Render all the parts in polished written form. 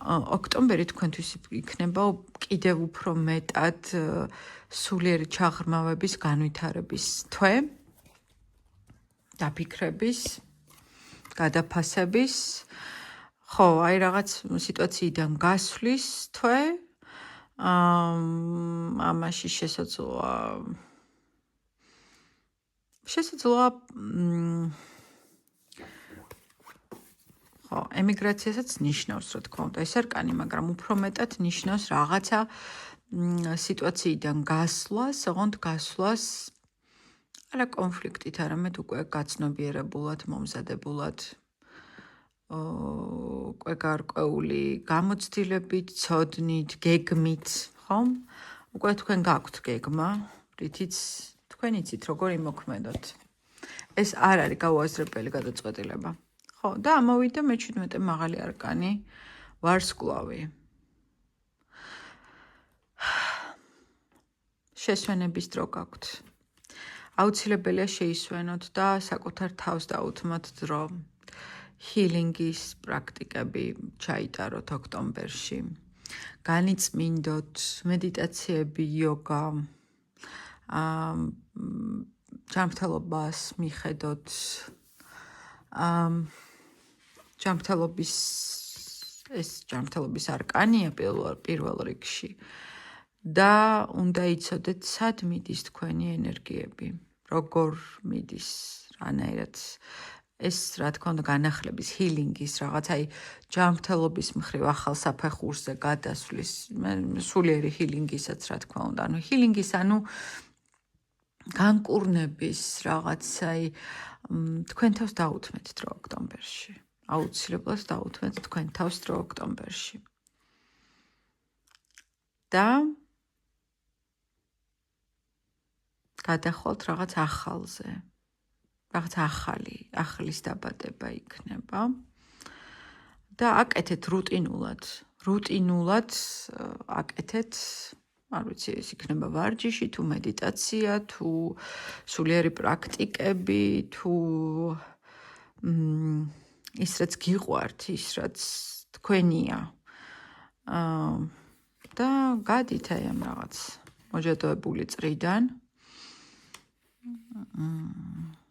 ოქტომბერი თქვენთვის იქნება კიდევ უფრო მეტად სულიერი ჩაღრმავების განვითარების თვე, დაფიქრების, გადაფასების, ხო, აი რაღაც სიტუაციიდან გასვლის თვე, ამაში შესაძლოა ხო, ემიგრაციასაც ნიშნავს, რა თქმა უნდა, ეს არკანი, მაგრამ უფრო მეტად ნიშნავს რაღაცა სიტუაციიდან გასვლას, ოღონდ გასვლას არა კონფლიქტით, არამედ უკვე გაცნობიერებულად, მომზადებულად, უკვე გარკვეული გამოცდილებით, ცოდნით, გეგმით, ხომ? უკვე თქვენ გაქვთ გეგმა, რითიც თქვენ იცით, როგორ იმოქმედოთ. ეს არ არის გაუაზრებელი გადაწყვეტილება. ხო, და ამოვიდა მე-17 მაღალი არკანი, ვარსკვლავი. შესვენების დრო გაქვთ. აუცილებელია შეისვენოთ და საკუთარ თავს დაუთმოთ დრო. ჰილინგის პრაქტიკები ჩაიტაროთ ოქტომბერში. განიწმინდოთ, მედიტაციები, იოგა, ჯანმრთელობას მიხედოთ, ჯანმრთელობის არკანია პირველ რიგში და უნდა იცოდეთ, სად მიდის თქვენი ენერგიები, როგორ მიდის, რანაირად ეს, რა თქმა უნდა, განახლების, ჰილინგის, რაღაც აი ჯანმრთელობის მხრივ ახალ საფეხურზე გადასვლის, სულიერი ჰილინგისაც, რა თქმა უნდა, ანუ ჰილინგის, ანუ განკურნების რაღაც, აი თქვენ თავს დაუთმეთ დრო ოქტომბერში. აუცილებლად დაუთმეთ თქვენ თავს დრო ოქტომბერში. და გადახვალთ რაღაც ახალზე. რაღაც ახლის დაბადება იქნება. და აკეთეთ რუტინულად აკეთეთ, არ ვიცი, ეს იქნება ვარჯიში, თუ მედიტაცია, თუ სულიერი პრაქტიკები, თუ ის რაც გიყვართ, ის რაც თქვენია. და გადით აი ამ რაღაც მოჯადოებული წრიდან.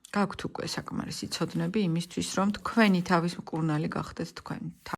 გაქვთ უკვე საკმარისი ცოდნები იმისთვის, რომ თქვენი თავის მკურნალი გახდეთ თქვენ.